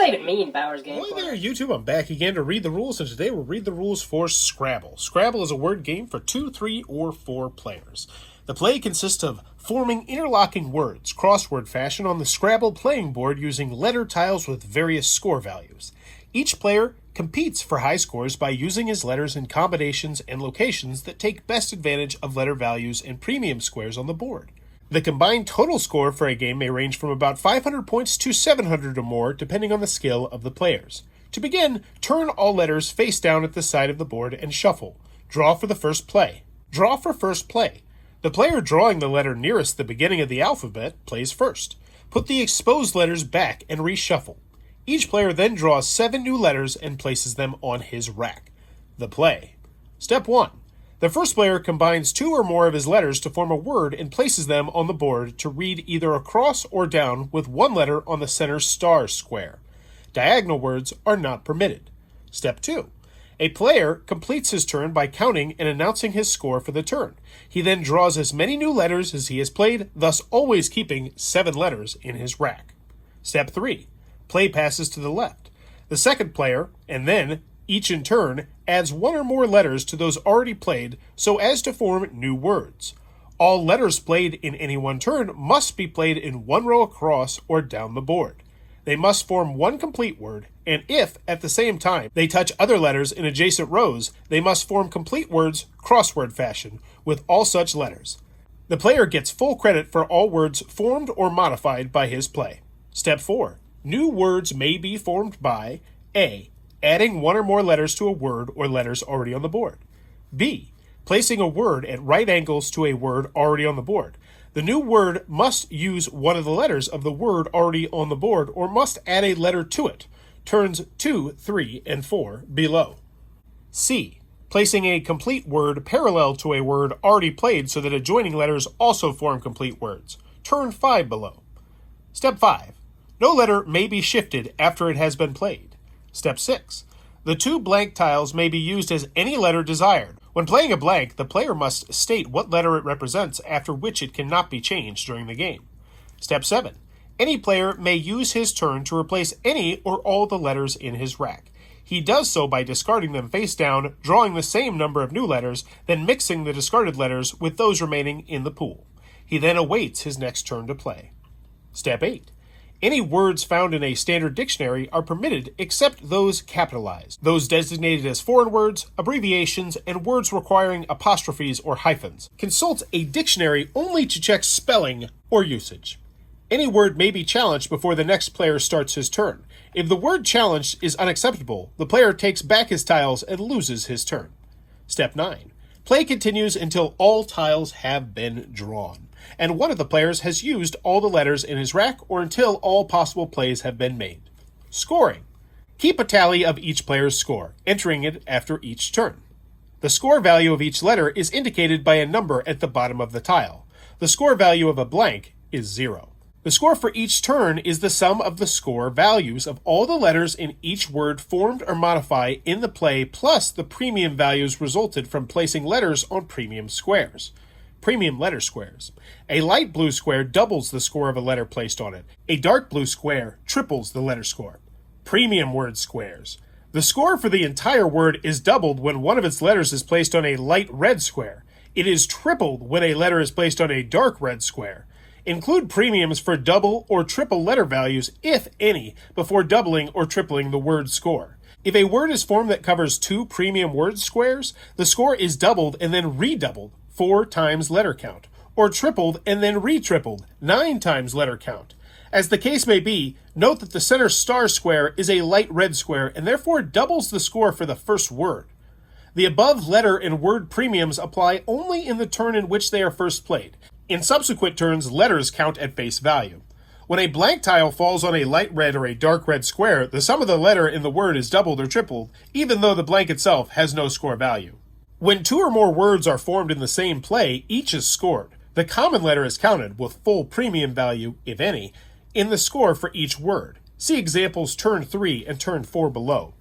say to me in Bowers Game Hey Corner? there, YouTube. I'm back again to read the rules, and today we'll read the rules for Scrabble. Scrabble is a word game for 2, 3, or 4 players. The play consists of forming interlocking words, crossword fashion, on the Scrabble playing board using letter tiles with various score values. Each player competes for high scores by using his letters in combinations and locations that take best advantage of letter values and premium squares on the board. The combined total score for a game may range from about 500 points to 700 or more, depending on the skill of the players. To begin, turn all letters face down at the side of the board and shuffle. Draw for the first play. Draw for first play. The player drawing the letter nearest the beginning of the alphabet plays first. Put the exposed letters back and reshuffle. Each player then draws 7 new letters and places them on his rack. The play. Step 1. The first player combines 2 or more of his letters to form a word and places them on the board to read either across or down with one letter on the center star square. Diagonal words are not permitted. Step 2. A player completes his turn by counting and announcing his score for the turn. He then draws as many new letters as he has played, thus always keeping 7 letters in his rack. Step 3. Play passes to the left. The second player, and then each in turn, adds 1 or more letters to those already played so as to form new words. All letters played in any one turn must be played in one row across or down the board. They must form one complete word, and if, at the same time, they touch other letters in adjacent rows, they must form complete words crossword fashion with all such letters. The player gets full credit for all words formed or modified by his play. Step 4. New words may be formed by A. Adding 1 or more letters to a word or letters already on the board. B. Placing a word at right angles to a word already on the board. The new word must use one of the letters of the word already on the board or must add a letter to it. Turns 2, 3, and 4 below. C. Placing a complete word parallel to a word already played so that adjoining letters also form complete words. Turn 5 below. Step 5. No letter may be shifted after it has been played. Step 6. The 2 blank tiles may be used as any letter desired. When playing a blank, the player must state what letter it represents, after which it cannot be changed during the game. Step 7. Any player may use his turn to replace any or all the letters in his rack. He does so by discarding them face down, drawing the same number of new letters, then mixing the discarded letters with those remaining in the pool. He then awaits his next turn to play. Step 8. Any words found in a standard dictionary are permitted except those capitalized, those designated as foreign words, abbreviations, and words requiring apostrophes or hyphens. Consult a dictionary only to check spelling or usage. Any word may be challenged before the next player starts his turn. If the word challenged is unacceptable, the player takes back his tiles and loses his turn. Step 9. Play continues until all tiles have been drawn, and one of the players has used all the letters in his rack or until all possible plays have been made. Scoring. Keep a tally of each player's score, entering it after each turn. The score value of each letter is indicated by a number at the bottom of the tile. The score value of a blank is 0. The score for each turn is the sum of the score values of all the letters in each word formed or modified in the play plus the premium values resulted from placing letters on premium squares. Premium letter squares. A light blue square doubles the score of a letter placed on it. A dark blue square triples the letter score. Premium word squares. The score for the entire word is doubled when one of its letters is placed on a light red square. It is tripled when a letter is placed on a dark red square. Include premiums for double or triple letter values, if any, before doubling or tripling the word score. If a word is formed that covers 2 premium word squares, the score is doubled and then redoubled, 4 times letter count, or tripled and then re-tripled, 9 times letter count. As the case may be, note that the center star square is a light red square and therefore doubles the score for the first word. The above letter and word premiums apply only in the turn in which they are first played. In subsequent turns, letters count at face value. When a blank tile falls on a light red or a dark red square, the sum of the letter in the word is doubled or tripled, even though the blank itself has no score value. When 2 or more words are formed in the same play, each is scored. The common letter is counted, with full premium value, if any, in the score for each word. See examples turn 3 and turn 4 below.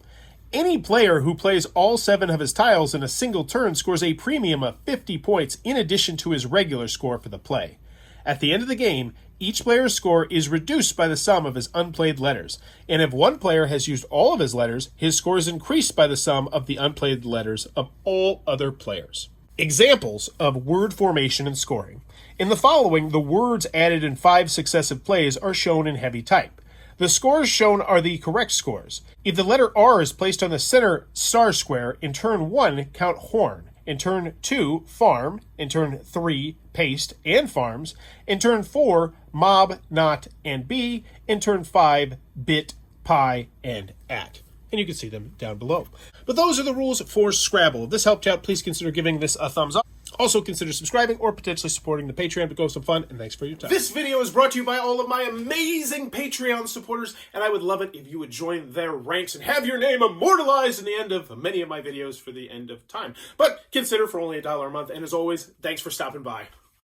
Any player who plays all 7 of his tiles in a single turn scores a premium of 50 points in addition to his regular score for the play. At the end of the game, each player's score is reduced by the sum of his unplayed letters. And if one player has used all of his letters, his score is increased by the sum of the unplayed letters of all other players. Examples of word formation and scoring. In the following, the words added in 5 successive plays are shown in heavy type. The scores shown are the correct scores. If the letter R is placed on the center star square, in turn 1, count horn. In turn 2, farm. In turn 3, paste and farms. In turn 4, mob, not, and bee. In turn 5, bit, pie, and at. And you can see them down below. But those are the rules for Scrabble. If this helped you out, please consider giving this a thumbs up. Also, consider subscribing or potentially supporting the Patreon to go some fun, and thanks for your time. This video is brought to you by all of my amazing Patreon supporters, and I would love it if you would join their ranks and have your name immortalized in the end of many of my videos for the end of time. But consider for only $1 a month, and as always, thanks for stopping by.